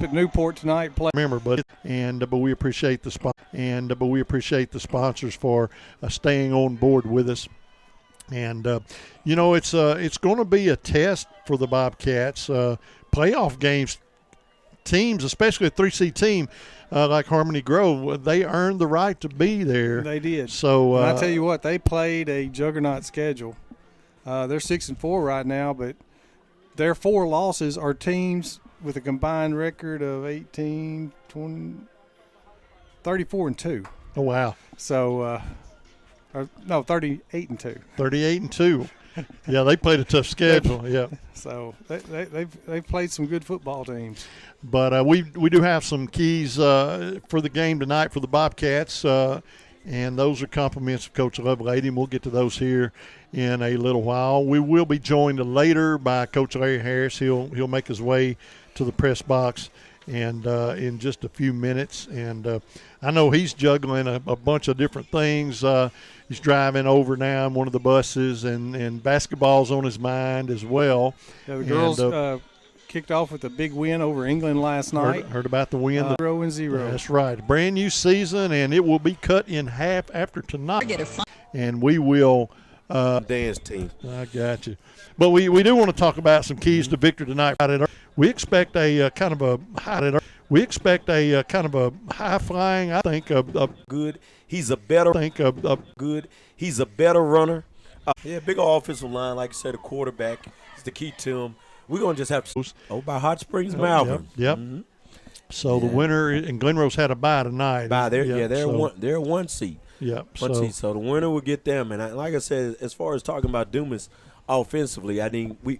at Newport tonight. Remember, but we appreciate the sponsors for staying on board with us. And it's going to be a test for the Bobcats. Playoff games, teams, especially a 3C team like Harmony Grove, they earned the right to be there. They did. So I tell you what, they played a juggernaut schedule. They're 6-4 right now, but their 4 losses are teams with a combined record of 18, 20, 34-2. Oh, wow. So, 38-2. 38-2. Yeah, they played a tough schedule. Yeah. So they've played some good football teams. But we do have some keys for the game tonight for the Bobcats, and those are compliments of Coach Lovelady, and we'll get to those here in a little while. We will be joined later by Coach Larry Harris. He'll make his way to the press box and in just a few minutes. And I know he's juggling a bunch of different things. He's driving over now in one of the buses, and basketball's on his mind as well. Yeah, the girls kicked off with a big win over England last night. Heard about the win. 0-0. That's right. Brand new season, and it will be cut in half after tonight. And we will dance team. I got you. But we do want to talk about some keys to victory tonight. We expect a kind of a high flying. I think good. He's a better. Good. He's a better runner. Big offensive line, like you said, a quarterback is the key to him. We're gonna just have to. By Hot Springs, Malvern. Yep. Mm-hmm. So the winner and Glen Rose had a bye tonight. They're one seed. Yep. Seed. So the winner will get them. And like I said, as far as talking about Dumas offensively, I think we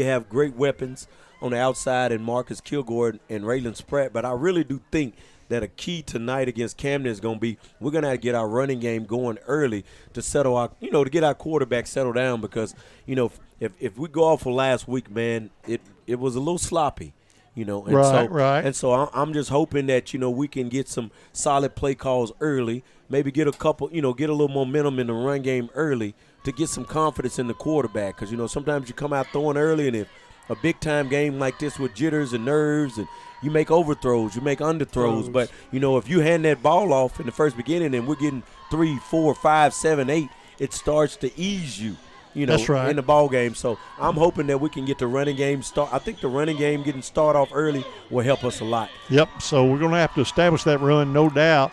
have great weapons on the outside in Marcus Kilgore and Raylan Spratt. But I really do think that a key tonight against Camden is going to be we're going to have to get our running game going early to settle our, to get our quarterback settled down because, if we go off for last week, man, it was a little sloppy, Right. And so I'm just hoping that, we can get some solid play calls early, maybe get a couple, get a little momentum in the run game early to get some confidence in the quarterback because, sometimes you come out throwing early and if a big-time game like this with jitters and nerves and you make overthrows, you make underthrows. But, if you hand that ball off in the first beginning and we're getting 3, 4, 5, 7, 8, it starts to ease you, That's right. in the ball game. So I'm hoping that we can get the running game start. I think the running game getting started off early will help us a lot. Yep, so we're going to have to establish that run, no doubt.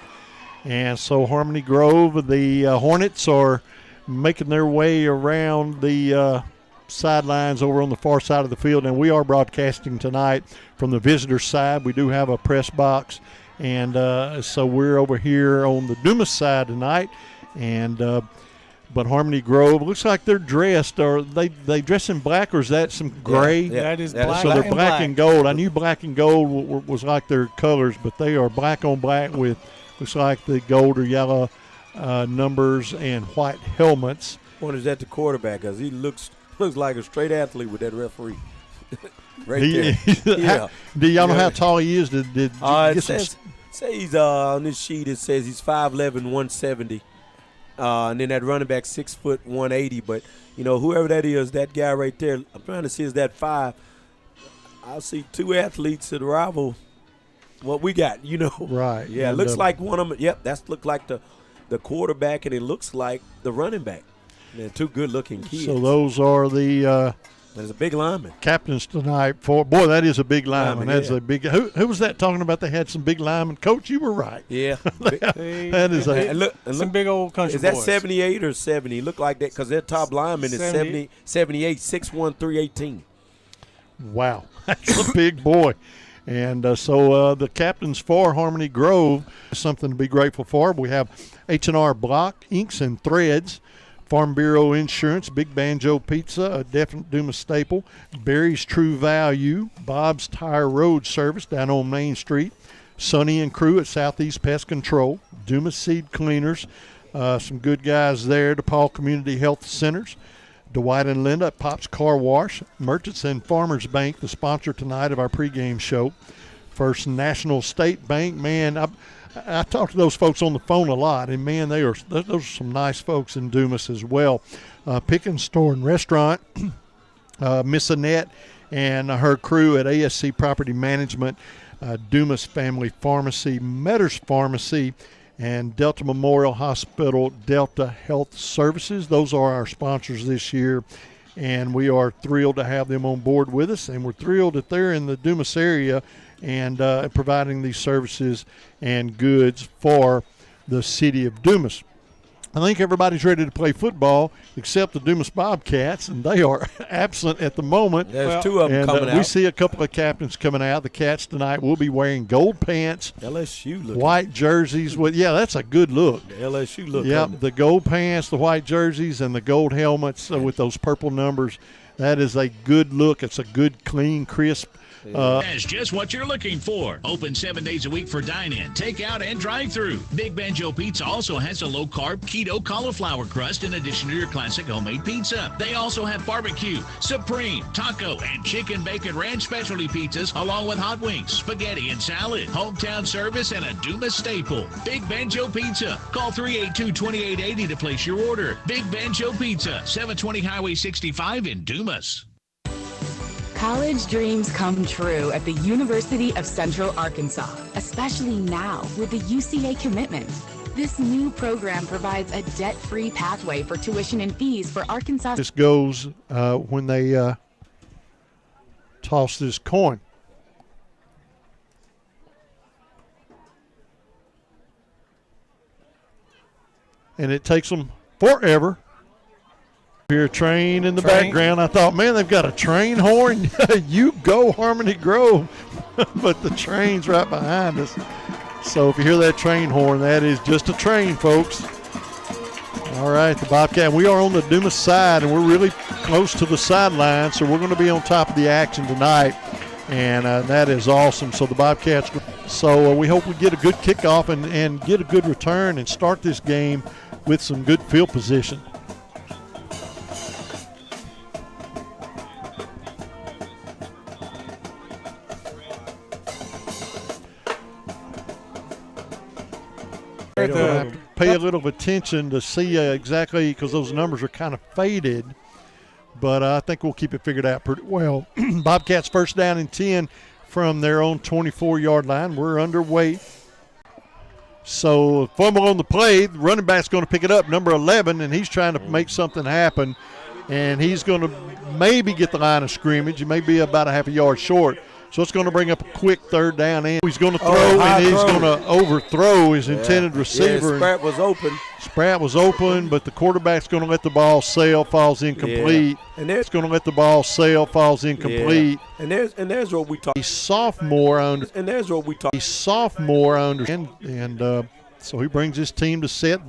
And so Harmony Grove, the Hornets are making their way around the sidelines over on the far side of the field, and we are broadcasting tonight from the visitor side. We do have a press box, and so we're over here on the Dumas side tonight. And but Harmony Grove looks like they're dressed. Are they dress in black, or is that some gray? Yeah, that is black. So they're black and gold. I knew black and gold was like their colors, but they are black on black with looks like the gold or yellow numbers and white helmets. What is that the quarterback? Because he looks like a straight athlete with that referee. There. Yeah. Do y'all know how tall he is? Did you get say he's on this sheet. It says he's 5'11", 170. And then that running back 6 foot 180. But whoever that is, that guy right there. I'm trying to see is that 5. I see 2 athletes that rival what we got. Right. Yeah, it looks like one of them. Yep, that's look like the quarterback, and it looks like the running back. They're 2 good-looking kids. So those are the there's a big lineman. Captains tonight. That is a big lineman. That's a big. Who was that talking about? They had some big linemen. Coach, you were right. Yeah, that is some big old country. Is that boys. 78 or 70? Look like that because their top lineman is 78, 6'1", 318. Wow, that's a big boy. And so the captains for Harmony Grove is something to be grateful for. We have H&R Block, Inks and Threads, Farm Bureau Insurance, Big Banjo Pizza, a definite Dumas staple, Barry's True Value, Bob's Tire Road Service down on Main Street, Sonny and crew at Southeast Pest Control, Dumas Seed Cleaners, some good guys there, DePaul Community Health Centers, Dwight and Linda at Pop's Car Wash, Merchants and Farmers Bank, the sponsor tonight of our pregame show, First National State Bank. Man, I talk to those folks on the phone a lot, and man, those are some nice folks in Dumas as well. Pickens Store and Restaurant, Miss Annette and her crew at ASC Property Management. Dumas Family Pharmacy, Metters Pharmacy, and Delta Memorial Hospital, Delta Health Services. Those are our sponsors this year, and we are thrilled to have them on board with us, and we're thrilled that they're in the Dumas area and providing these services and goods for the city of Dumas. I think everybody's ready to play football except the Dumas Bobcats, and they are absent at the moment. There's two of them coming out. We see a couple of captains coming out. The Cats tonight will be wearing gold pants, LSU looking. white jerseys. That's a good look. The LSU look. Yep, the gold pants, the white jerseys, and the gold helmets with those purple numbers. That is a good look. It's a good, clean, crisp. That's just what you're looking for. Open 7 days a week for dine-in, takeout, and drive-through. Big Banjo Pizza also has a low-carb keto cauliflower crust in addition to your classic homemade pizza. They also have barbecue, supreme, taco, and chicken bacon ranch specialty pizzas, along with hot wings, spaghetti, and salad. Hometown service and a Dumas staple. Big Banjo Pizza. Call 382-2880 to place your order. Big Banjo Pizza, 720 Highway 65 in Dumas. College dreams come true at the University of Central Arkansas, especially now with the UCA commitment. This new program provides a debt-free pathway for tuition and fees for Arkansas. This goes when they toss this coin. And it takes them forever. Hear a train in the background. I thought, man, they've got a train horn. You go, Harmony Grove. But the train's right behind us. So if you hear that train horn, that is just a train, folks. All right, the Bobcat. We are on the Dumas side, and we're really close to the sideline, so we're going to be on top of the action tonight. And that is awesome. So the Bobcats. So we hope we get a good kickoff and get a good return and start this game with some good field position. Have to pay a little attention to see exactly, because those numbers are kind of faded, but I think we'll keep it figured out pretty well. Bobcats first down and 10 from their own 24-yard line. We're underway. So fumble on the play. The running back's going to pick it up, number 11, and he's trying to make something happen, and he's going to maybe get the line of scrimmage. He may be about a half a yard short. So it's going to bring up a quick third down. And he's going to throw, and he's going to overthrow his intended receiver. Yeah, Spratt was open. Spratt was open, but the quarterback's going to let the ball sail, falls incomplete. Yeah. And it's going to let the ball sail, falls incomplete. Yeah. And there's what we talk. A sophomore under. And there's what we talk. A sophomore under. And so he brings his team to set.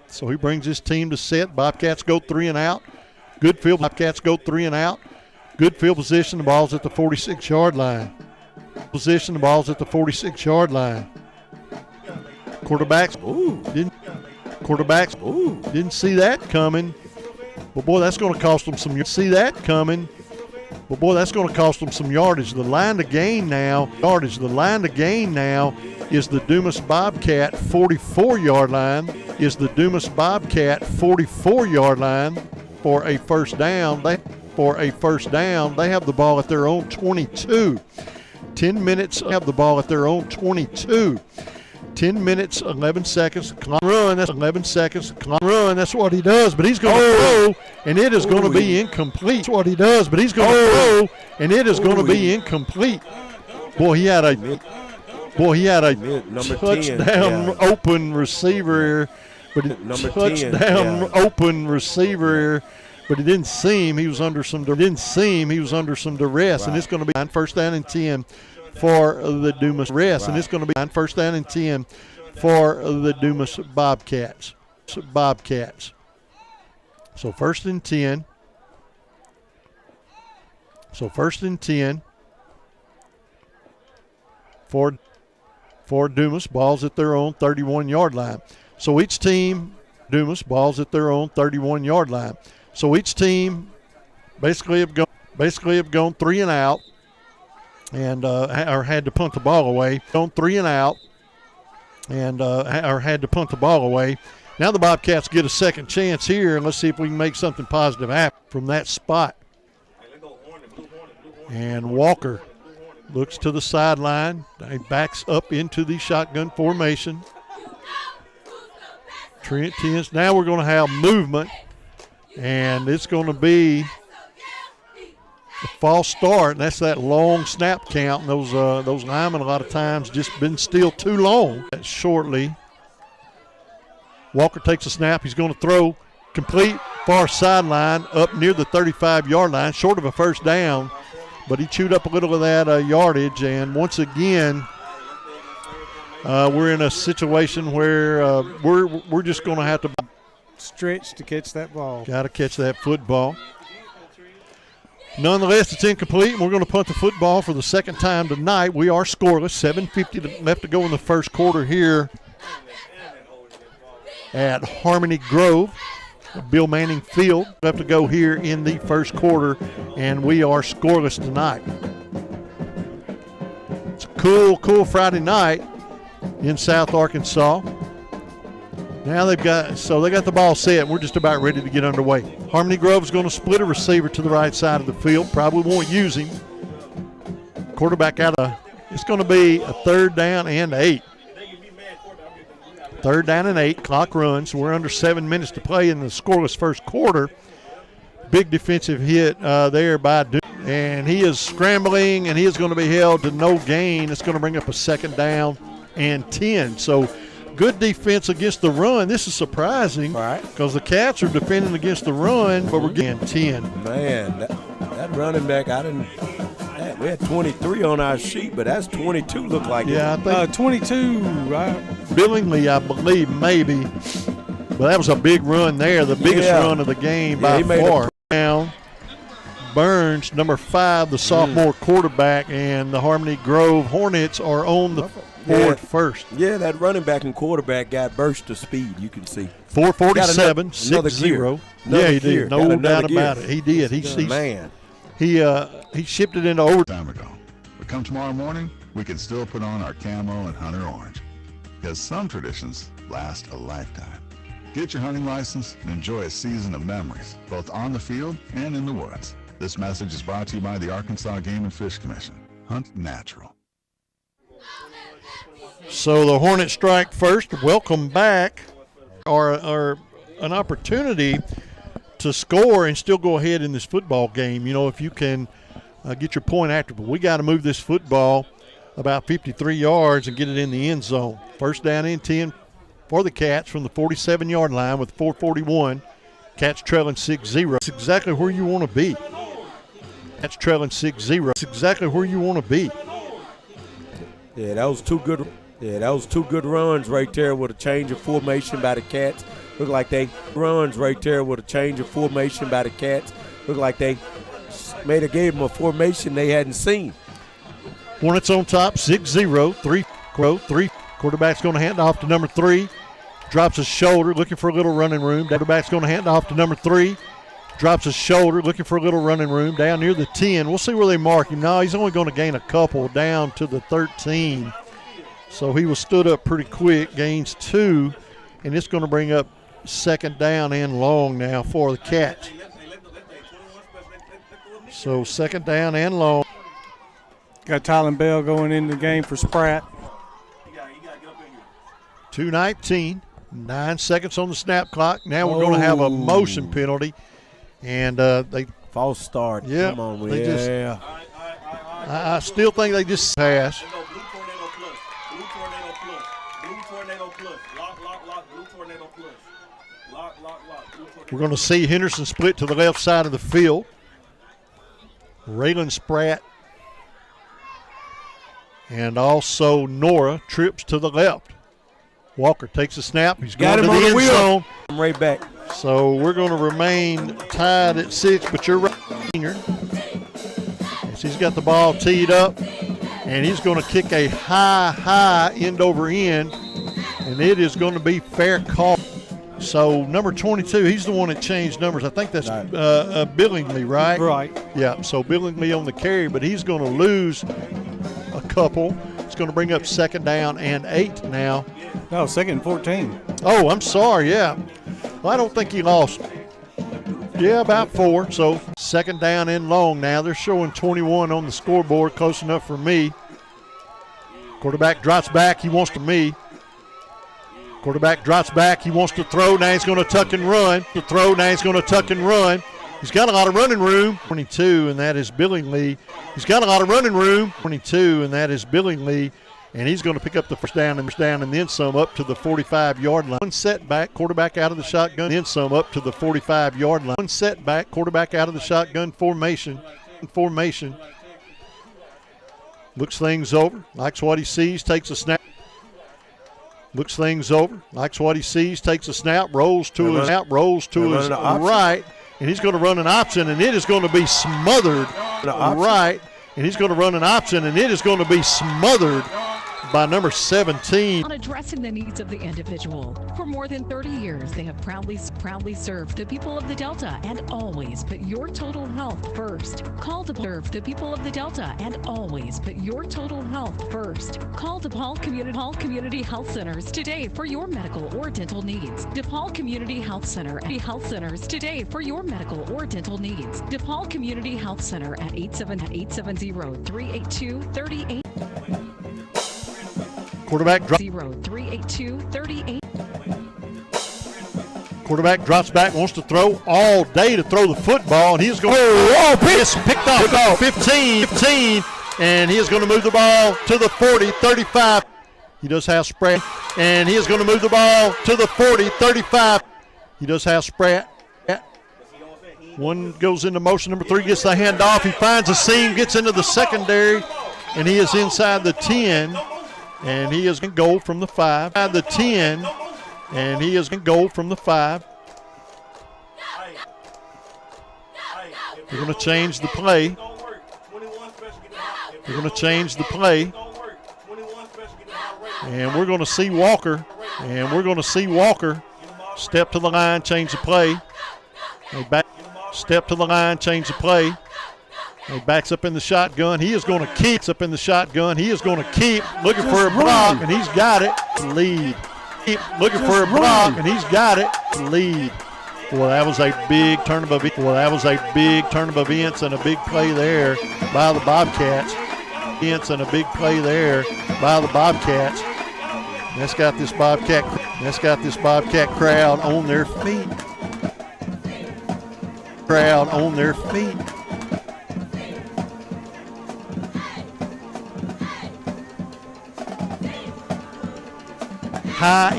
So he brings his team to set. Bobcats go 3 and out. Good field. Bobcats go 3 and out. Good field position. The ball's at the 46-yard line. Position. The ball's at the 46-yard line. Quarterbacks didn't see that coming. But boy, that's going to cost them some. See that coming. But boy, that's going to cost them some yardage. The line to gain now. The line to gain now is the Dumas Bobcat 44-yard line. Is the Dumas Bobcat 44-yard line for a first down. They have the ball at their own 22. 10 minutes have the ball at their own 22. 10 minutes, 11 seconds. Run. That's 11 seconds. Run. That's what he does. But he's going to throw, and it is going to be incomplete. That's what he does. But he's going to throw, and it is going to be incomplete. Boy, he had a touchdown open receiver. Open receiver. But it didn't seem he was under some duress, right. And it's going to be first down and 10 for the Dumas and it's going to be first down and 10 for the Dumas Bobcats. So first and 10. For Dumas, balls at their own 31-yard line. So each team, Dumas, balls at their own 31-yard line. So each team basically have gone 3 and out, and or had to punt the ball away. Gone 3 and out, and or had to punt the ball away. Now the Bobcats get a second chance here, and let's see if we can make something positive happen from that spot. And Walker Looks to the sideline. He backs up into the shotgun formation. Trent tends. Now we're going to have movement, and it's going to be a false start, and that's that long snap count. And those linemen a lot of times just been still too long. Shortly, Walker takes a snap. He's going to throw complete far sideline up near the 35-yard line, short of a first down, but he chewed up a little of that yardage. And once again, we're in a situation where we're just going to have to stretch to catch that ball. Got to catch that football. Nonetheless, it's incomplete, and we're going to punt the football for the second time tonight. We are scoreless. 7:50 left to go in the first quarter here at Harmony Grove. Bill Manning Field. Left to go here in the first quarter, and we are scoreless tonight. It's a cool Friday night in South Arkansas. Now they got the ball set. We're just about ready to get underway. Harmony Grove is going to split a receiver to the right side of the field. Probably won't use him. Quarterback out of. It's going to be a 3rd down and 8. 3rd down and 8. Clock runs. We're under 7 minutes to play in the scoreless first quarter. Big defensive hit there by Dumas. And he is scrambling, and he is going to be held to no gain. It's going to bring up a 2nd down and 10. So good defense against the run. This is surprising because the Cats are defending against the run, but we're getting 10. Man, that running back, we had 23 on our sheet, but that's 22 look like it. Yeah, I think 22, right? Billingsley, I believe, maybe. But that was a big run there, the biggest run of the game by far. Down. Burns, number 5, the sophomore quarterback, and the Harmony Grove Hornets are on the board first. Yeah, that running back and quarterback got burst of speed, you can see. 447, 6-0. Yeah, he did. No doubt about it. He did. He shipped it into overtime. Time ago. But come tomorrow morning, we can still put on our camo and hunter orange. Because some traditions last a lifetime. Get your hunting license and enjoy a season of memories, both on the field and in the woods. This message is brought to you by the Arkansas Game and Fish Commission. Hunt natural. So the Hornets strike first. Welcome back. Are an opportunity to score and still go ahead in this football game. You know, if you can get your point after, but we got to move this football about 53 yards and get it in the end zone. 1st down and 10 for the Cats from the 47-yard line with 4:41. Cats trailing 6-0. That's exactly where you want to be. Cats trailing 6-0. That's exactly where you want to be. Yeah, that was two good runs right there with a change of formation by the Cats. Look like they gave them a formation they hadn't seen. Hornets on top, 6-0, 3. Quarterback's going to hand off to number 3. Drops his shoulder, looking for a little running room. Quarterback's going to hand off to number 3. Drops his shoulder, looking for a little running room down near the 10. We'll see where they mark him. No, he's only going to gain a couple down to the 13. So he was stood up pretty quick, gains 2, and it's going to bring up 2nd down and long now for the Cats. So 2nd down and long. Got Tylen Bell going in the game for Spratt. 2:19, 9 seconds on the snap clock. Now we're going to have a motion penalty. And they false start. Yeah, come on, I still think they just pass. We're going to see Henderson split to the left side of the field. Raylan Spratt and also Nora trips to the left. Walker takes a snap. He's going to the end zone. I'm right back. So we're going to remain tied at 6, but you're right, senior. As he's got the ball teed up, and he's going to kick a high end over end, and it is going to be fair call. So number 22, he's the one that changed numbers. I think that's Billingsley, right? Right. Yeah, so Billingsley on the carry, but he's going to lose a couple. It's going to bring up 2nd down and 8 now. No, 2nd and 14. Oh, I'm sorry, yeah. Well, I don't think he lost. Yeah, about 4. So Second down and long now. They're showing 21 on the scoreboard, close enough for me. Quarterback drops back. He wants to me. Quarterback drops back. He wants to throw. Now he's going to tuck and run. To throw. Now he's going to tuck and run. He's got a lot of running room. 22, and that is Billingsley. He's got a lot of running room. 22, and that is Billingsley. And he's going to pick up the first down and then some up to the 45-yard line. One setback, quarterback out of the shotgun, then some up to the 45-yard line. One setback, quarterback out of the shotgun formation. Looks things over, likes what he sees, takes a snap. Looks things over, likes what he sees, takes a snap, rolls to his right, and he's going to run an option, and it is going to be smothered. Right, and he's going to run an option, and it is going to be smothered by number 17. On addressing the needs of the individual. For more than 30 years, they have proudly served the people of the Delta and always put your total health first. Call to serve the people of the Delta and always put your total health first. Call DePaul Community Health Centers today for your medical or dental needs. DePaul Community Health Centers today for your medical or dental needs. DePaul Community Health Center at 870-382-38. Quarterback drops. 382-38. Quarterback drops back, wants to throw all day to throw the football, and he's going picked off 15, and he is going to move the ball to the 40, 35. He does have Spratt, and he is going to move the ball to the 40, 35. He does have Spratt. One goes into motion. Number 3 gets the handoff. He finds a seam, gets into the secondary, and he is inside the 10. And he is going to go from the 5. The 10, and he is going to go from the 5. We're going to change the play. We're going to change the play. And we're going to see Walker. Step to the line, change the play. Step to the line, change the play. He backs up in the shotgun. He is going to keep up in the shotgun. He is going to keep looking for a block, and he's got it to lead. Keep looking for a block, and he's got it to lead. Boy, that was a big turn of events. And a big play there by the Bobcats. That's got this Bobcat crowd on their feet. High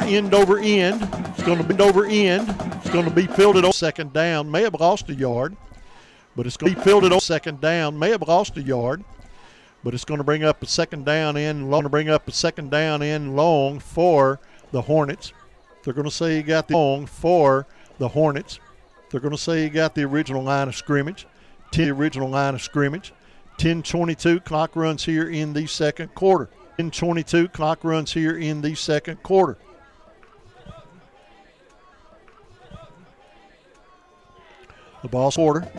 end over end. It's going to bend over end. It's going to be fielded on second down. May have lost a yard, but it's going to be fielded on second down. May have lost a yard, but it's going to bring up a second down and long for the Hornets. They're going to say you got the long for the Hornets. They're going to say you got the original line of scrimmage. 10:22 clock runs here in the second quarter. 10:22 clock runs here in the second quarter. The ball's order.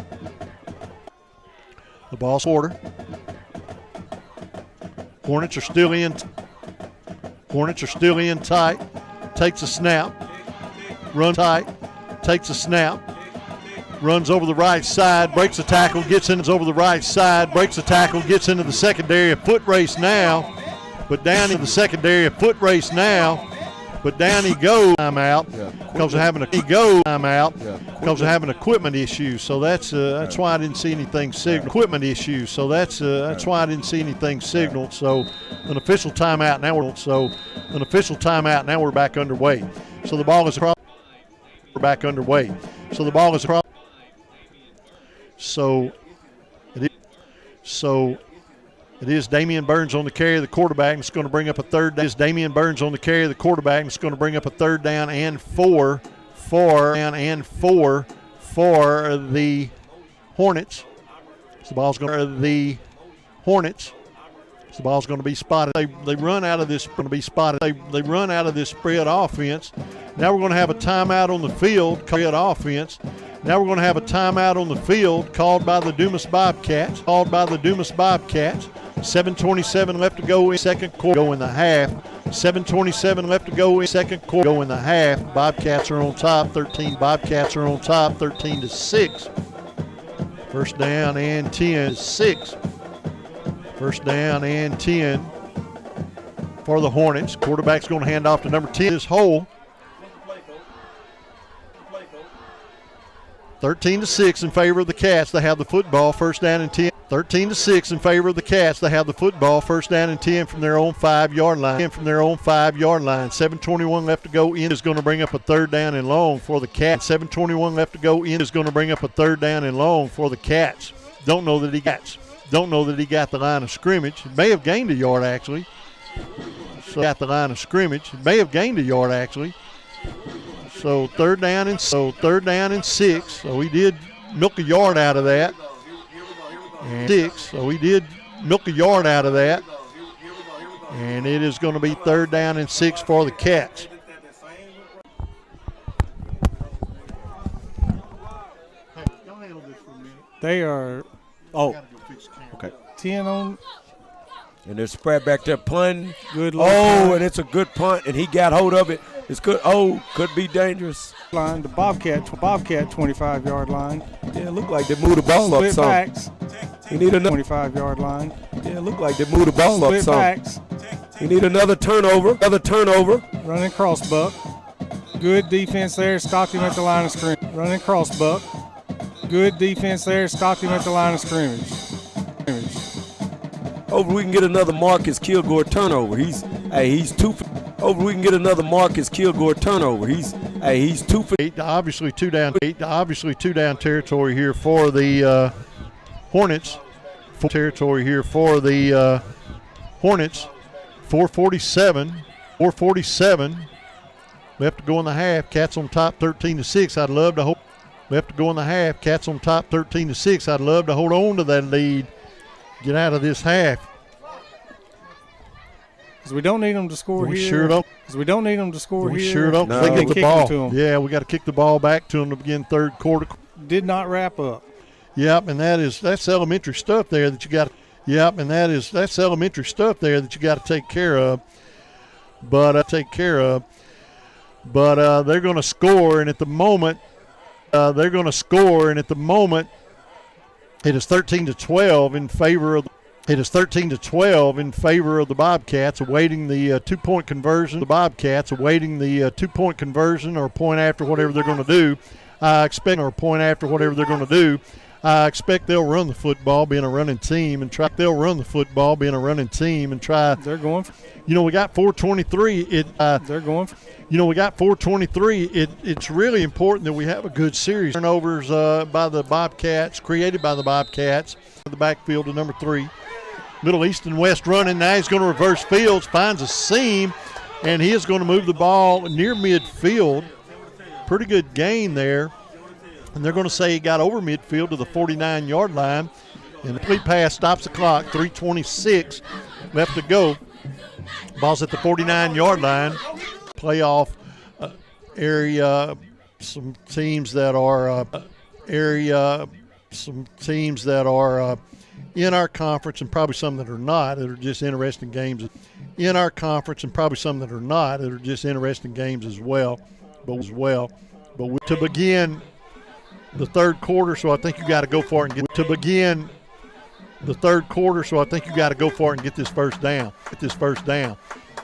Hornets are still in tight. Takes a snap. Run tight. Takes a snap. Runs over the right side, breaks the tackle, gets into the secondary, a foot race now, but down in the secondary, but down he goes. Timeout because of having equipment issues. So that's why I didn't see anything signaled. So an official timeout now. We're back underway. So the ball is back underway. So the ball is it is Damian Burns on the carry of the quarterback, and it's going to bring up a third down. And 4 for the Hornets. So the ball's going to be spotted. They run out of this. They run out of this spread offense. Now we're going to have a timeout on the field. Now we're going to have a timeout on the field called by the Dumas Bobcats. 7:27 left to go in second quarter. Go in the half. 7:27 left to go in second quarter. Go in the half. Bobcats are on top. 13 to 6. First down and 10 to 6. First down and 10 for the Hornets. Quarterback's going to hand off to number 10. This hole. 13 to 6 in favor of the Cats. They have the football. First down and 10. 13 to 6 in favor of the Cats. They have the football. First down and 10 from their own 5-yard line. 7:21 left to go in is going to bring up a third down and long for the Cats. 7:21 left to go in is going to bring up a third down and long for the Cats. Don't know that he got the line of scrimmage. May have gained a yard actually. So got the line of scrimmage. May have gained a yard actually. So third down and 6. So he did milk a yard out of that. And 6. So he did milk a yard out of that. And it is going to be third down and 6 for the Cats. They are Okay. 10 on. And they're spread back there punting. Good look. And it's a good punt, and he got hold of it. It's good. Could be dangerous. Line, the Bobcat 25-yard line. Yeah, it looked like they moved the ball up Split some. backs. You need another 25-yard line. Yeah, it looked like they moved the ball up Split some. backs. You need another turnover. Running crossbuck. Good defense there. Stopped him at the line of scrimmage. Running crossbuck. Good defense there. Stopped him at the line of scrimmage. Hopefully we can get another Marcus Kilgore turnover. He's 2 for. Hopefully we can get another Marcus Kilgore turnover. He's 2 for. Obviously two down territory here for the Hornets. 4:47 left to go in the half. Cats on top 13 to 6. I'd love to hope. Left to go in the half. Cats on top 13 to 6. I'd love to hold on to that lead. Get out of this half. Because we don't need them to score here. We sure don't. We Sure don't. No. They get the ball. To 'em. Yeah, we got to kick the ball back to them to begin third quarter. Did not wrap up. Yep, and that's elementary stuff there that you got. That's elementary stuff there that you got to take care of. But they're going to score, and at the moment, it is 13 to 12 in favor of. It is 13 to 12 in favor of the Bobcats, awaiting the 2-point conversion. The Bobcats awaiting the 2-point conversion or point after whatever they're going to do. I expect they'll run the football, being a running team, and try. They're going. We got 4:23. They're going. We got 4:23. It's really important that we have a good series. Turnovers by the Bobcats, created by the Bobcats. The backfield to number 3. Middle East and West running. Now he's going to reverse fields, finds a seam, and he is going to move the ball near midfield. Pretty good gain there. And they're going to say he got over midfield to the 49-yard line. And the complete pass stops the clock. 3:26 left to go. Ball's at the 49-yard line. Playoff area. Some teams that are in our conference, and probably some that are not, that are just interesting games in our conference, and probably some that are not, that are just interesting games as well. But to begin the third quarter, so I think you got to go for it and get this first down.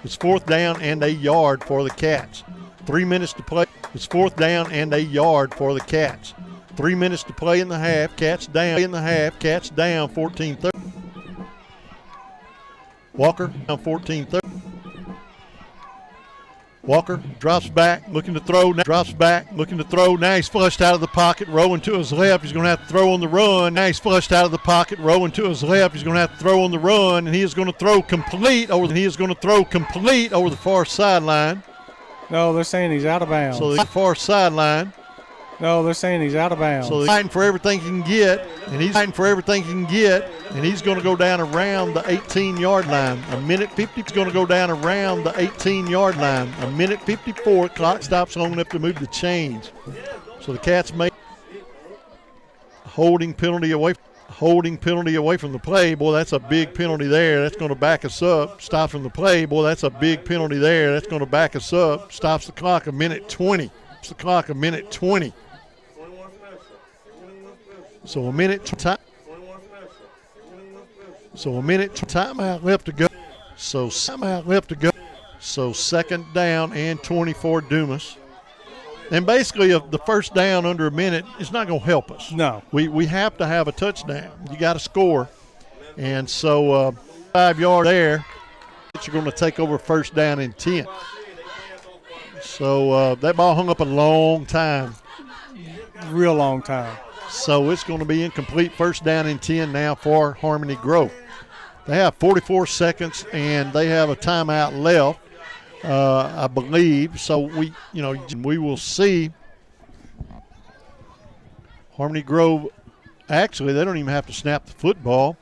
It's 4th down and a yard for the Cats. 3 minutes to play. It's 4th down and a yard for the Cats. 3 minutes to play in the half. Cats down 14-30. Walker down 14-30. Walker drops back, looking to throw. Now he's flushed out of the pocket, rolling to his left. He's going to have to throw on the run. And he is going to throw complete over the far sideline. No, they're saying he's out of bounds. So the far sideline. No, they're saying he's out of bounds. So he's fighting for everything he can get, and he's going to go down around the 18-yard line. A minute 50 is going to go down around the 18-yard line. A minute 54. Clock stops long enough to move the chains. So the Cats make holding penalty away holding penalty away from the play. Boy, that's a big penalty there. That's going to back us up. Stops from the play. Boy, that's a big penalty there. That's going to back us up. Stops the clock a minute 20. Stops the clock a minute 20. So a minute time. So a minute timeout left to go. So second down and 24 Dumas. And basically, the first down under a minute is not going to help us. No. We have to have a touchdown. You got to score. And so 5 yards there, you're going to take over first down and 10. So that ball hung up a long time. Real long time. So it's going to be incomplete. First down and 10 now for Harmony Grove. They have 44 seconds, and they have a timeout left. I believe. So we will see. Harmony Grove, actually, they don't even have to snap the football,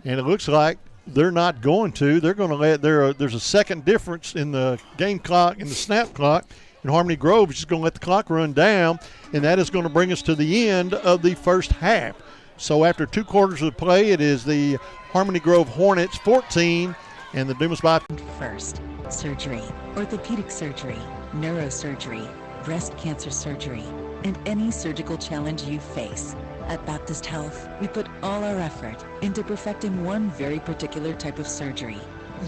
and it looks like they're not going to. They're going to let there's a second difference in the game clock and the snap clock, and Harmony Grove is just going to let the clock run down, and that is going to bring us to the end of the first half. So after 2 quarters of play, it is the Harmony Grove Hornets 14 and the Dumas by first. Surgery, orthopedic surgery, neurosurgery, breast cancer surgery, and any surgical challenge you face. At Baptist Health, we put all our effort into perfecting one very particular type of surgery,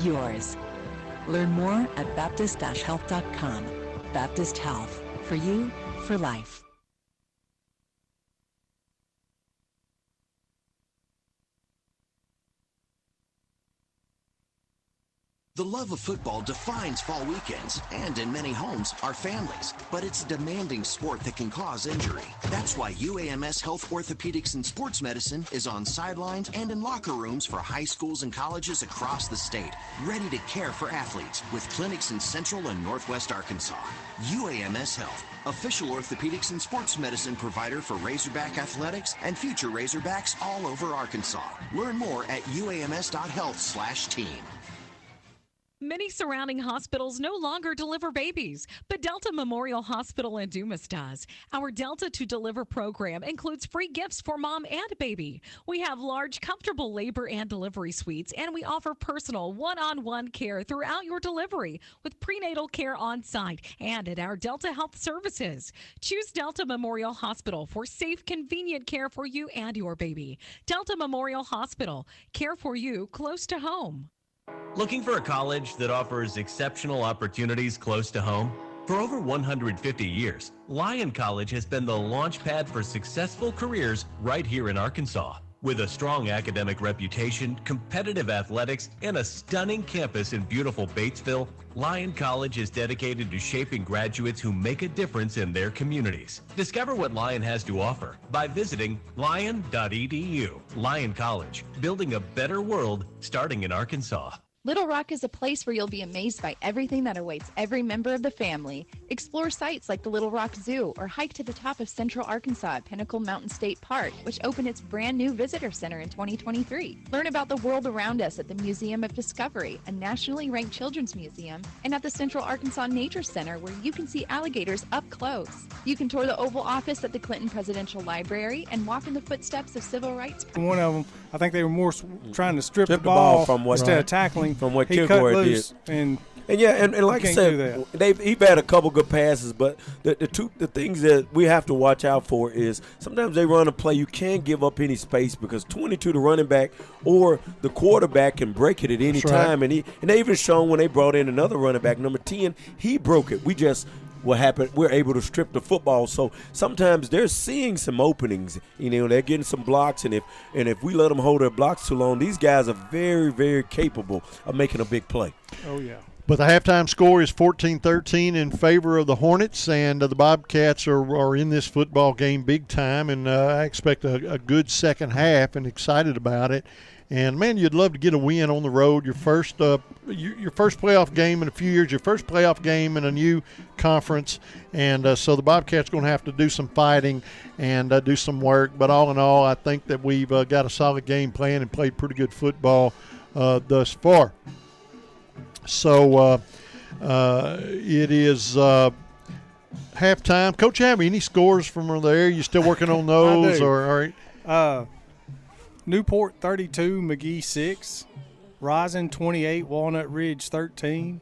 yours. Learn more at baptist-health.com. Baptist Health, for you, for life. The love of football defines fall weekends, and in many homes, our families. But it's a demanding sport that can cause injury. That's why UAMS Health Orthopedics and Sports Medicine is on sidelines and in locker rooms for high schools and colleges across the state, ready to care for athletes with clinics in Central and Northwest Arkansas. UAMS Health, official orthopedics and sports medicine provider for Razorback Athletics and future Razorbacks all over Arkansas. Learn more at uams.health/team. Many surrounding hospitals no longer deliver babies, but Delta Memorial Hospital in Dumas does. Our Delta to Deliver program includes free gifts for mom and baby. We have large, comfortable labor and delivery suites, and we offer personal one-on-one care throughout your delivery with prenatal care on site and at our Delta Health Services. Choose Delta Memorial Hospital for safe, convenient care for you and your baby. Delta Memorial Hospital, care for you close to home. Looking for a college that offers exceptional opportunities close to home? For over 150 years, Lyon College has been the launch pad for successful careers right here in Arkansas. With a strong academic reputation, competitive athletics, and a stunning campus in beautiful Batesville, Lyon College is dedicated to shaping graduates who make a difference in their communities. Discover what Lyon has to offer by visiting lyon.edu. Lyon College, building a better world starting in Arkansas. Little Rock is a place where you'll be amazed by everything that awaits every member of the family. Explore sites like the Little Rock Zoo or hike to the top of Central Arkansas at Pinnacle Mountain State Park, which opened its brand new visitor center in 2023. Learn about the world around us at the Museum of Discovery, a nationally ranked children's museum, and at the Central Arkansas Nature Center, where you can see alligators up close. You can tour the Oval Office at the Clinton Presidential Library and walk in the footsteps of civil rights. One of them, I think they were more trying to strip the ball ball from what instead of tackling. From what he Kilgore cut loose did. And yeah, and like I said, he's had a couple good passes, but the things that we have to watch out for is sometimes they run a play. You can't give up any space because 22, the running back or the quarterback can break it at any time. Right. And they even shown when they brought in another running back, number 10, he broke it. What happened, we're able to strip the football. So sometimes they're seeing some openings. They're getting some blocks, and if we let them hold their blocks too long, these guys are very, very capable of making a big play. Oh, yeah. But the halftime score is 14-13 in favor of the Hornets, and the Bobcats are in this football game big time, and I expect a good second half and excited about it. And, man, you'd love to get a win on the road, your first playoff game in a few years, your first playoff game in a new conference. And so the Bobcats going to have to do some fighting and do some work. But all in all, I think that we've got a solid game plan and played pretty good football thus far. So it is halftime. Coach, have any scores from there? You still working on those? I do. Or all right? Newport 32, McGee 6. Rising 28, Walnut Ridge 13.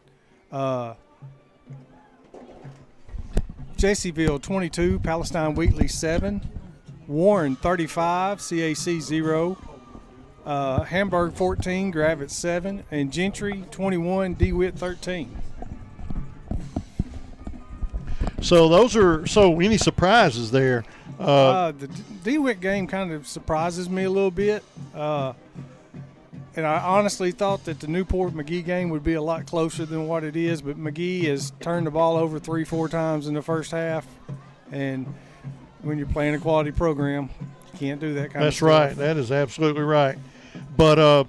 Jayceeville 22, Palestine Wheatley 7. Warren 35, CAC 0. Hamburg 14, Gravett 7. And Gentry 21, DeWitt 13. So those are any surprises there? The DeWitt game kind of surprises me a little bit. And I honestly thought that the Newport-McGee game would be a lot closer than what it is, but McGee has turned the ball over 3-4 times in the first half. And when you're playing a quality program, you can't do that kind of stuff. That's right. That is absolutely right. But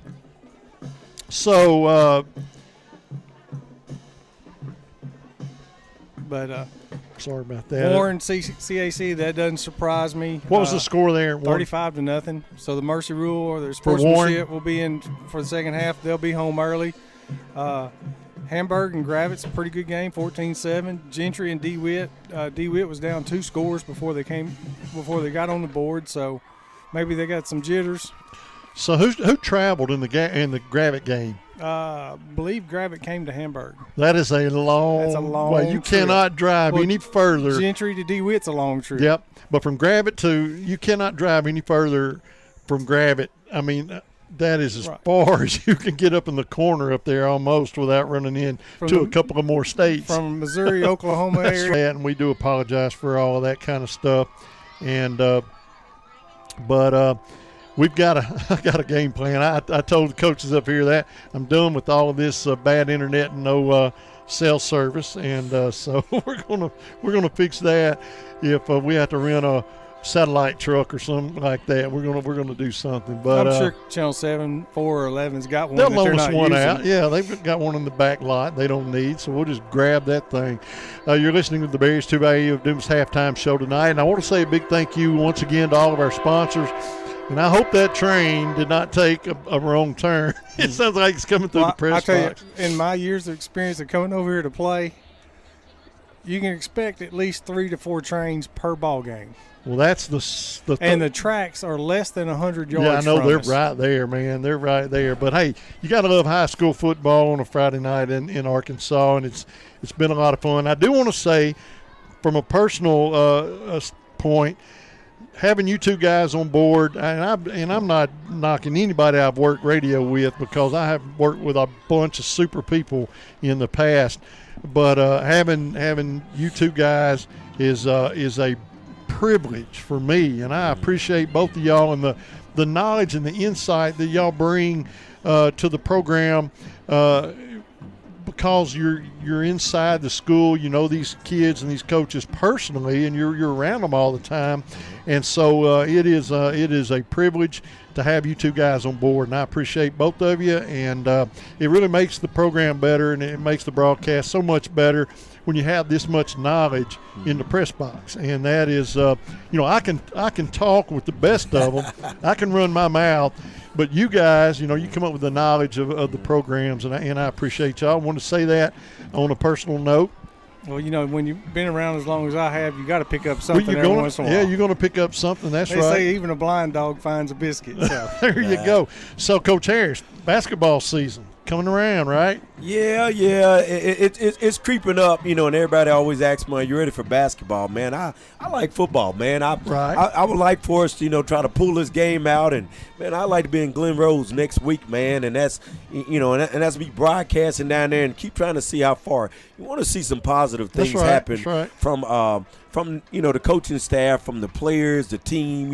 sorry about that. Warren CAC, that doesn't surprise me. What was the score there? 35-0. So the Mercy Rule or their sportsmanship will be in for the second half. They'll be home early. Hamburg and Gravett's a pretty good game, 14-7. Gentry and DeWitt. DeWitt was down 2 scores before they got on the board. So maybe they got some jitters. So who traveled in the Gravett game? I believe Gravett came to Hamburg. That is a long way. You trip. cannot drive any further. Gentry to DeWitt's a long trip. Yep. But from Gravett you cannot drive any further from Gravett. I mean, that is as far as you can get up in the corner up there almost without running in to a couple of more states. From Missouri, Oklahoma area. Right. And we do apologize for all of that kind of stuff. And I got a game plan. I told the coaches up here that I'm done with all of this bad internet and no cell service, and so we're gonna fix that. If we have to rent a satellite truck or something like that, we're gonna do something. But I'm sure Channel 7, 4, or 11's got one. They'll that loan they're us not one using. out. Yeah, they've got one in the back lot they don't need, so we'll just grab that thing. You're listening to the Barriers to Value of Dumas halftime show tonight, and I want to say a big thank you once again to all of our sponsors. And I hope that train did not take a wrong turn. It sounds like it's coming through the press I tell box. you, in my years of experience of coming over here to play, you can expect at least 3 to 4 trains per ball game. Well, that's and the tracks are less than 100 yards. Yeah, I know from they're us. right there, man. They're right there. But hey, you got to love high school football on a Friday night in Arkansas, and it's been a lot of fun. I do want to say, from a personal point, having you two guys on board, and I'm not knocking anybody I've worked radio with, because I have worked with a bunch of super people in the past, but having you two guys is a privilege for me, and I appreciate both of y'all and the knowledge and the insight that y'all bring to the program. Because you're inside the school, you know these kids and these coaches personally, and you're around them all the time, and so it is a privilege to have you two guys on board, and I appreciate both of you, and it really makes the program better, and it makes the broadcast so much better when you have this much knowledge in the press box. And that is, I can talk with the best of them, I can run my mouth. But you guys, you come up with the knowledge of the programs, and I appreciate y'all. I want to say that on a personal note. Well, when you've been around as long as I have, you got to pick up something every once in a while. Yeah, you're going to pick up something. That's they right. They say even a blind dog finds a biscuit. So. There you go. So, Coach Harris, basketball season coming around, right? Yeah. It's creeping up, and everybody always asks me, "Are you ready for basketball?" Man, I like football, man. I would like for us to, try to pull this game out, and man, I like to be in Glen Rose next week, man, and that's, and that's me broadcasting down there and keep trying to see how far. You want to see some positive things happen from the coaching staff, from the players, the team,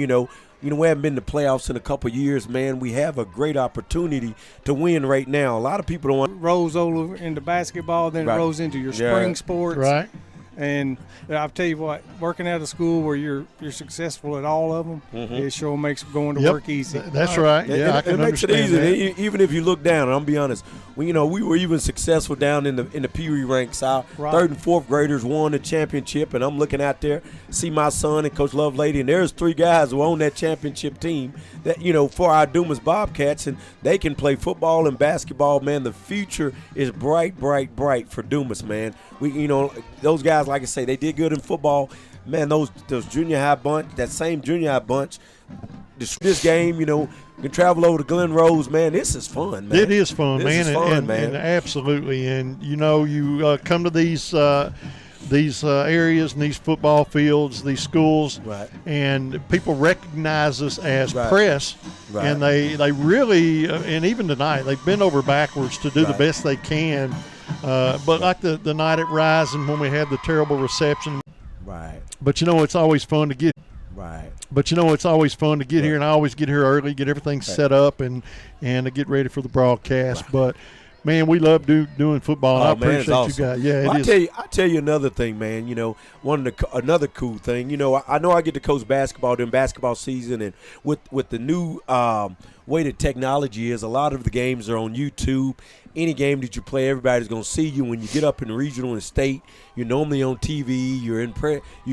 we haven't been to playoffs in a couple of years, man. We have a great opportunity to win right now. A lot of people don't want – rolls over into basketball, then it rolls into your spring sports. Right. And I'll tell you what, working at a school where you're successful at all of them, it sure makes going to work easy. That's right. Yeah, I can understand it makes it easy. that. Even if you look down, and I'm be honest, we were even successful down in the Pee Wee ranks. Our third and fourth graders won the championship, and I'm looking out there, see my son and Coach Lovelady, and there's 3 guys who own that championship team that for our Dumas Bobcats, and they can play football and basketball. Man, the future is bright for Dumas, man. We those guys, like I say, they did good in football. Man, those junior high bunch, that same junior high bunch, this game, You can travel over to Glen Rose, man. This is fun, man. It is fun, this man. Is fun, and, man. And absolutely. And, you know, you come to these areas and these football fields, these schools, right. and people recognize us as right. press. Right. And they really, and even tonight, they bend over backwards to do right. the best they can. But like the night at Rising when we had the terrible reception. Right. But, you know, it's always fun to get. Right. But, you know, it's always fun to get right. here, and I always get here early, get everything set up, and to get ready for the broadcast. Right. But, man, we love doing football. And I appreciate awesome. you guys. Yeah, well, it is. I tell you another thing, man. You know, another cool thing. You know, I know I get to coach basketball during basketball season, and with the new way that technology is, a lot of the games are on YouTube. Any game that you play, everybody's going to see you. When you get up in the regional and state, you're normally on TV. You're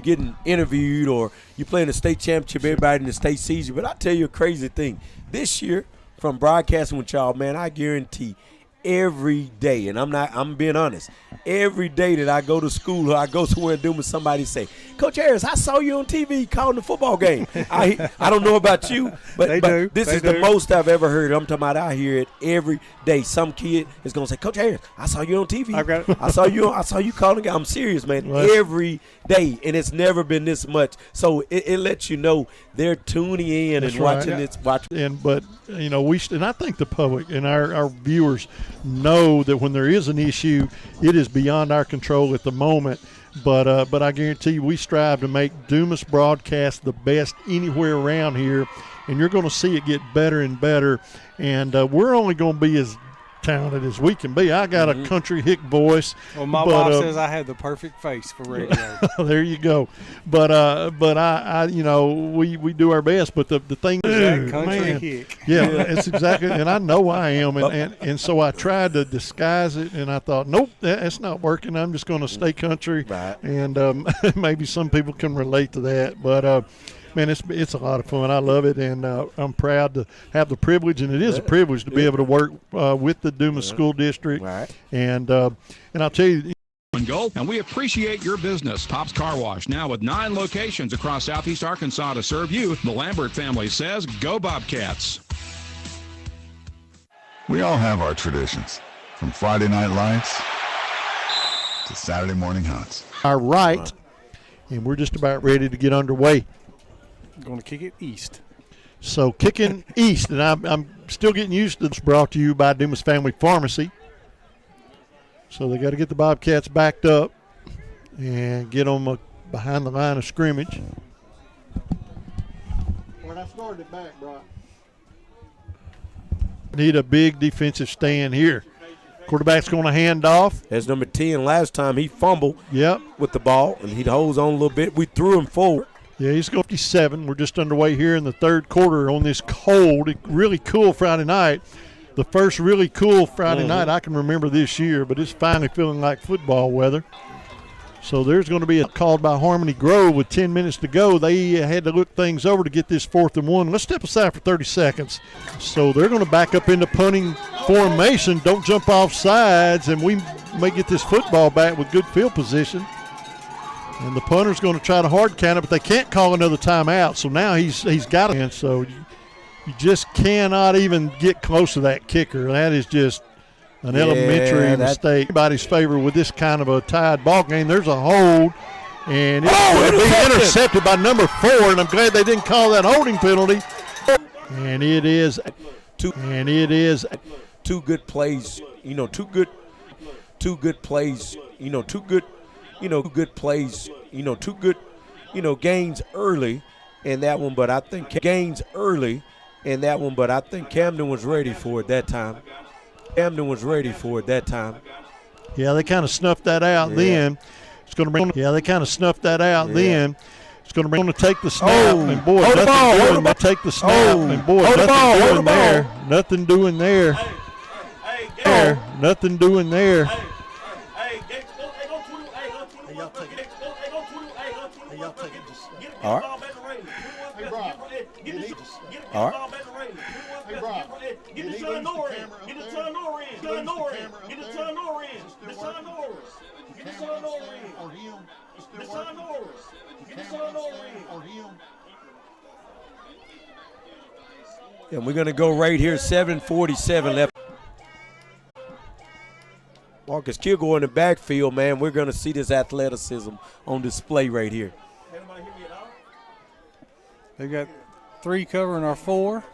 getting interviewed, or you play in the state championship. Everybody in the state sees you. But I tell you a crazy thing. This year, from broadcasting with y'all, man, I guarantee every day, and I'm being honest, every day that I go to school or I go somewhere and Dumas, somebody say, Coach Harris, I saw you on TV calling the football game. I don't know about you, but this is the most I've ever heard. I'm talking about I hear it every day. Some kid is going to say, Coach Harris, I saw you on TV. I saw you calling the game. I'm serious, man. What? Every day, and it's never been this much. So it lets you know they're tuning in and watching this. But you know, and I think the public and our viewers know that when there is an issue, it is beyond our control at the moment. But I guarantee you, we strive to make Dumas broadcast the best anywhere around here, and you're going to see it get better and better. And we're only going to be as talented as we can be. I got a country hick voice. Well, my wife says I have the perfect face for radio. There you go. But I you know, we do our best. But the thing is, that country hick. Yeah, it's exactly. And I know I am. And so I tried to disguise it, and I thought, nope, that's not working. I'm just going to stay country. Right. And maybe some people can relate to that. But man, it's a lot of fun. I love it, and I'm proud to have the privilege, and it is a privilege to be able to work with the Dumas School District. Right. And I'll tell you. And we appreciate your business. Pop's Car Wash, now with 9 locations across Southeast Arkansas to serve you. The Lambert family says, go Bobcats. We all have our traditions, from Friday night lights to Saturday morning hunts. Our right, and we're just about ready to get underway. Going to kick it east. So kicking east, and I'm still getting used to this. Brought to you by Dumas Family Pharmacy. So they got to get the Bobcats backed up and get them behind the line of scrimmage. When I started it back, Brock. Need a big defensive stand here. Quarterback's going to hand off. That's number 10. Last time he fumbled Yep. with the ball, and he holds on a little bit. We threw him forward. Yeah, he's going 57. We're just underway here in the third quarter on this cold, really cool Friday night. The first really cool Friday night I can remember this year, but it's finally feeling like football weather. So there's going to be a call by Harmony Grove with 10 minutes to go. They had to look things over to get this 4th and 1. Let's step aside for 30 seconds. So they're going to back up into punting formation. Don't jump off sides, and we may get this football back with good field position. And the punter's going to try to hard count it, but they can't call another timeout. So now he's got it. And so you just cannot even get close to that kicker. That is just an elementary mistake. Everybody's favor with this kind of a tied ball game. There's a hold, and it'll be intercepted by number 4. And I'm glad they didn't call that holding penalty. And it is two good plays. Two good plays. Good plays. Gains early in that one, but I think Camden was ready for it that time. Yeah, they kind of snuffed that out then. It's going to bring. Yeah, they kind of snuffed that out then. It's going to bring them to take the snap, and boy, nothing doing. They take the snap, and boy, nothing doing there. Nothing doing there. Nothing doing there. All right. All right. Get the John Norris in. Get the John Norris in. John Norris. Get the John Norris in. The John Norris. Get the John Norris in. Or him. The John Norris. Get the John Norris in. Or him. And we're going to go right here, 7:47 left. Marcus Kilgore in the backfield, man. We're going to see this athleticism on display right here. They got 3 covering our 4.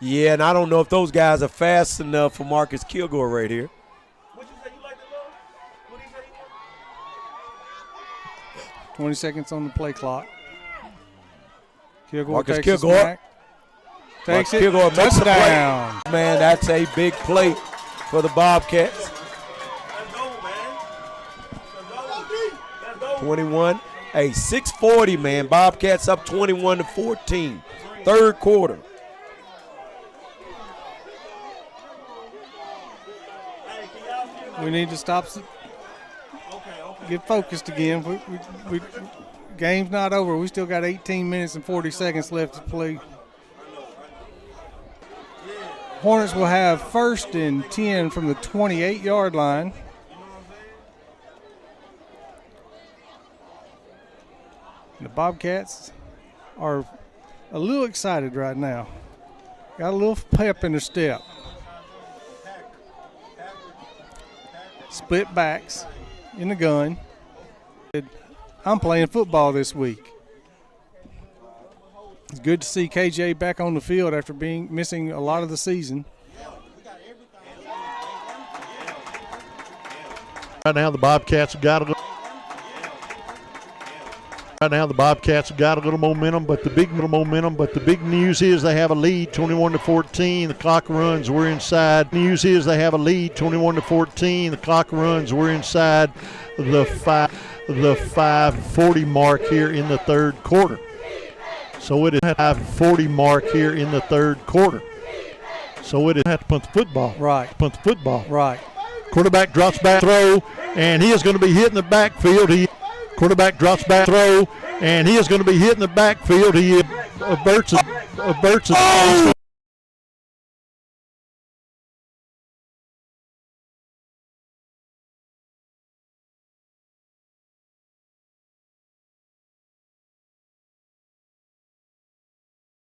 Yeah, and I don't know if those guys are fast enough for Marcus Kilgore right here. 20 seconds on the play clock. Kilgore Marcus takes Kilgore. it back. Takes it. Kilgore makes a play. Touchdown. Man, that's a big play for the Bobcats. 21. Hey, 6:40, man. Bobcats up 21-14. Third quarter. We need to stop. Get focused again. Game's not over. We still got 18 minutes and 40 seconds left to play. Hornets will have 1st and 10 from the 28-yard line. The Bobcats are a little excited right now. Got a little pep in their step. Split backs in the gun. I'm playing football this week. It's good to see KJ back on the field after being missing a lot of the season. Right now the Bobcats have got a little momentum, but the big news is they have a lead, 21-14. The clock runs. We're inside. News is they have a lead, 21-14. The clock runs. We're inside the 5:40 mark here in the third quarter. So it is 5:40 mark here in the third quarter. So it is have to punt the football. Right. Punt the football. Right. Quarterback drops back, throw, and he is going to be hit in the backfield. Quarterback drops back, throw, and he is going to be hit in the backfield. He averts it. Oh!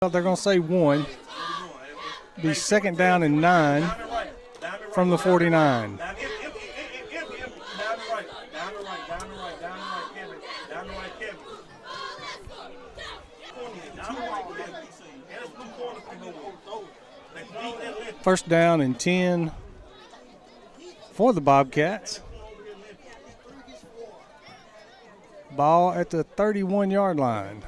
They're going to say 1. Be 2nd down and 9 from the 49. First down and 10 for the Bobcats. Ball at the 31-yard line.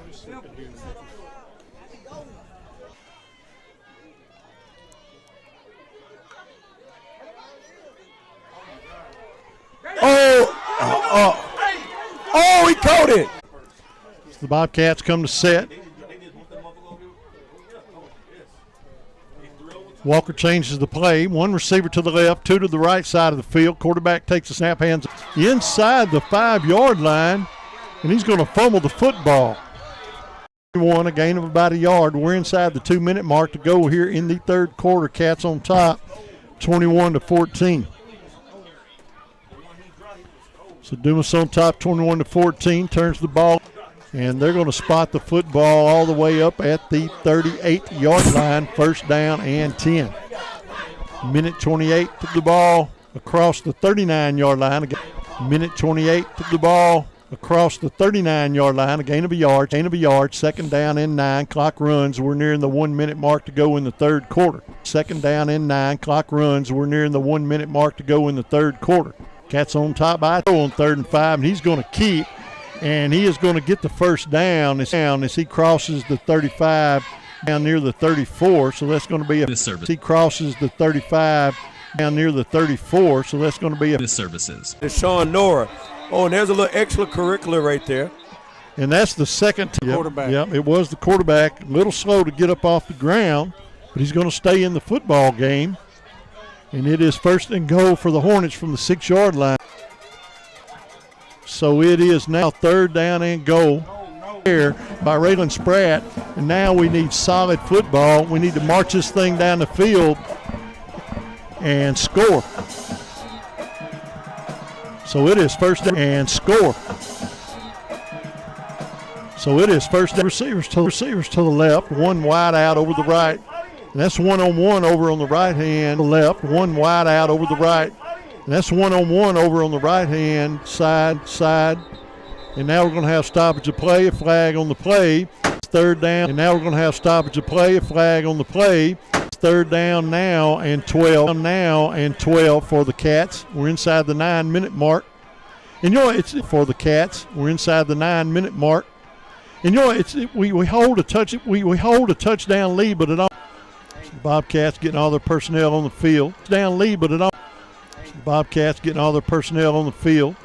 Oh, he caught it. So the Bobcats come to set. Walker changes the play. 1 receiver to the left, 2 to the right side of the field. Quarterback takes the snap, hands inside the 5-yard line, and he's going to fumble the football. A gain of about a yard. We're inside the 2-minute mark to go here in the third quarter. Cats on top, 21-14. So Dumas on top, 21-14, turns the ball, and they're going to spot the football all the way up at the 38-yard line, first down and 10. Minute 28 to the ball across the 39-yard line. Minute 28 to the ball across the 39-yard line, a gain of a yard, 2nd down and 9. Clock runs. We're nearing the 1-minute mark to go in the third quarter. 2nd down and 9. Clock runs. We're nearing the 1-minute mark to go in the third quarter. Cats on top by on 3rd and 5, and he's going to keep, and he is going to get the first down as he crosses the 35 down near the 34. So that's going to be a service. He crosses the 35 down near the 34. So that's going to be a services. Deshaun Nora. Oh, and there's a little extracurricular right there. And that's the second quarterback. Yep, it was the quarterback. A little slow to get up off the ground, but he's going to stay in the football game. And it is 1st and goal for the Hornets from the 6-yard line. So it is now 3rd down and goal here by Raylan Spratt. And now we need solid football. We need to march this thing down the field and score. So it is 1st down and score. So it is 1st down. Receivers to the left, 1 wide out over the right. And that's one-on-one over on the right hand, left, one wide out over the right. And that's one-on-one over on the right hand side. And now we're going to have stoppage of play, a flag on the play. Third down. And now we're going to have stoppage of play, a flag on the play. Third down now and 12. Now and 12 for the Cats. We're inside the 9-minute mark. And you know, it's for the Cats. We're inside the 9-minute mark. And you know, we hold a touchdown lead, but it all. The Bobcats getting all their personnel on the field. Down lead, but it all. The Bobcats getting all their personnel on the field.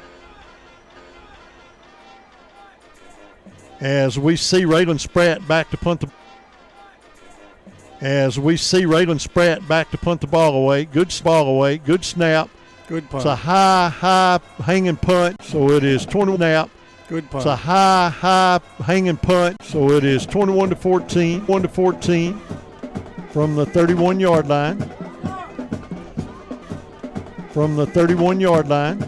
As we see Raylan Spratt back to punt the. As we see Raylan Spratt back to punt the ball away. Good ball away. Good snap. Good punt. It's a high hanging punt. So it is 21 snap. Good punt. It's a high hanging punt. So it is 21-14. 1-14 from the 31-yard line. From the 31-yard line.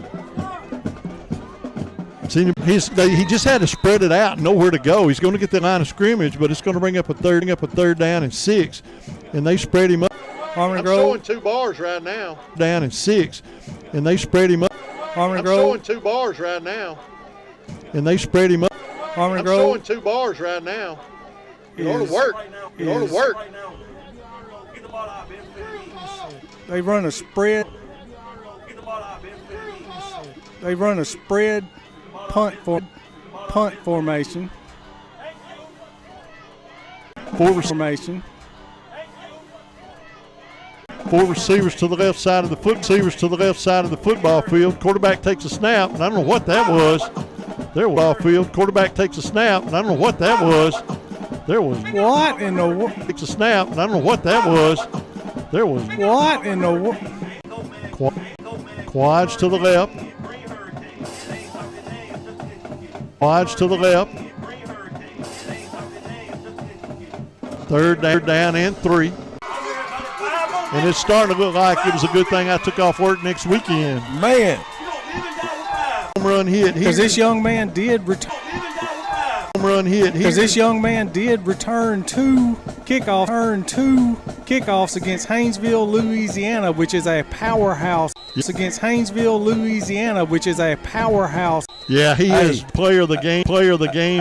See, he just had to spread it out, nowhere to go. He's going to get the line of scrimmage, but it's going to bring up a third down and 6, and they spread him up. I'm showing 2 bars right now. Down and 6, and they spread him up. I'm showing 2 bars right now, and they spread him up. I'm showing 2 bars right now. It ought to work. It ought to work. They run a spread. They run a spread. Punt formation. Formation. 4 receivers to the left side of the football field. Quarterback takes a snap, and I don't know what that was. There was ball field. Quarterback takes a snap, and I don't know what that was. There was what in the takes a snap, and I don't know what that was. There was what in the quads to the left. Quads to the left. Third down and 3. And it's starting to look like it was a good thing I took off work next weekend. Man. Home run hit. Because this young man did return. Home run hit. Because this young man did return 2 kickoffs against Haynesville, Louisiana, which is a powerhouse. It's against Haynesville, Louisiana, which is a powerhouse. Yeah, he is player of the game,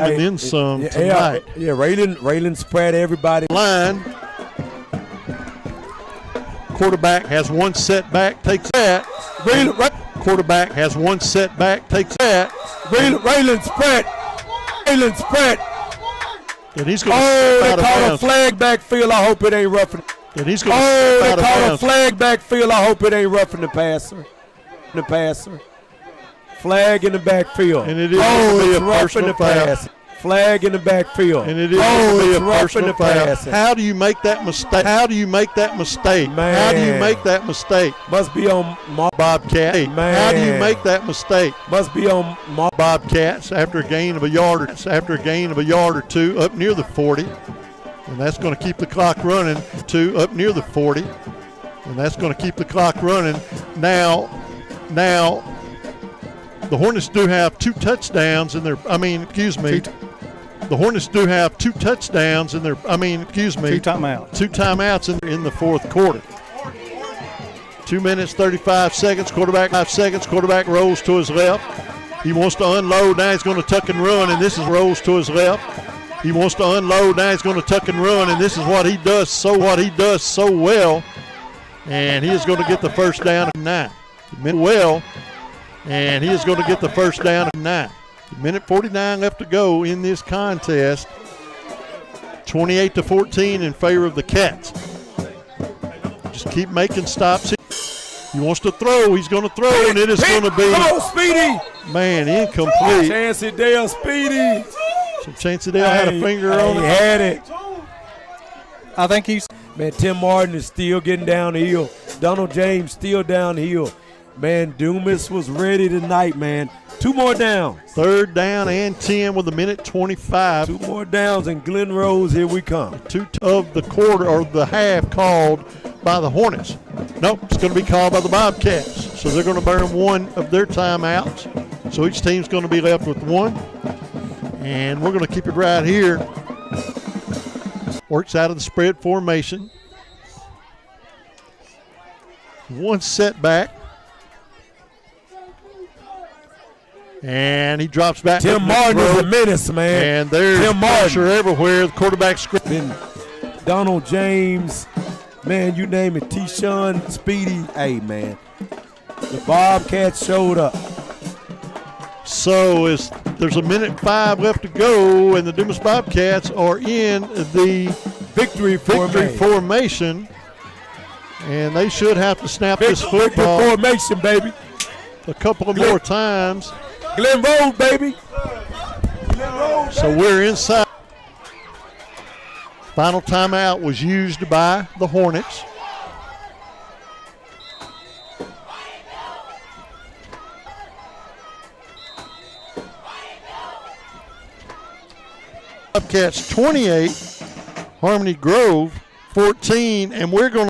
and then some tonight. Yeah, Raylan spread everybody. Line. Quarterback has 1 setback, takes that. Quarterback has 1 setback, takes that. Raylan spread. And he's going to step out of bounds. They caught a flag backfield. I hope it ain't roughing. And he's going to step out of bounds. They caught a flag backfield. I hope it ain't roughing the passer. Flag in the backfield. And it is it's roughing the pass. Flag in the backfield. And it is it's a personal foul. foul. How do you make that mistake? Man. How do you make that mistake? Must be on Bobcat. Hey, how do you make that mistake? Must be on Bobcats after a gain of a yard or 2 up near the 40. And that's going to keep the clock running up near the 40. And that's going to keep the clock running. Now the Hornets do have 2 touchdowns in their the Hornets do have 2 touchdowns in their 2 timeouts. 2 timeouts in the fourth quarter. 2 minutes 35 seconds. Quarterback rolls to his left. He wants to unload. Now he's going to tuck and run, and this is rolls to his left. He wants to unload. Now he's going to tuck and run, and this is what he does so well. And he is going to get the first down at 9. And he is going to get the first down at 9. Minute 49 left to go in this contest. 28-14 in favor of the Cats. Just keep making stops. He wants to throw. He's going to throw, and it is going to be. Come on, Speedy. Man, incomplete. Chancey Dale, Speedy. So Chancey Dale had a finger on it. He had it. I think he's. Man, Tim Martin is still getting downhill. Donald James still downhill. Man, Dumas was ready tonight, man. 2 more downs. Third down and 10 with a minute 25. 2 more downs, and Glen Rose, here we come. 2 of the quarter or the half called by the Hornets. Nope, it's going to be called by the Bobcats. So they're going to burn 1 of their timeouts. So each team's going to be left with 1. And we're going to keep it right here. Works out of the spread formation. One setback. And he drops back. Tim Martin is a menace, man. And there's Tim pressure Martin everywhere. The quarterback screen. Then Donald James, man, you name it. T-Shun, Speedy. Hey, man. The Bobcats showed up. So there's a minute 5 left to go, and the Dumas Bobcats are in the victory formation. And they should have to snap this football. Victory formation, baby. A couple of more times. Glen Road, baby. So we're inside. Final timeout was used by the Hornets. Bobcats 28, Harmony Grove 14, and we're going to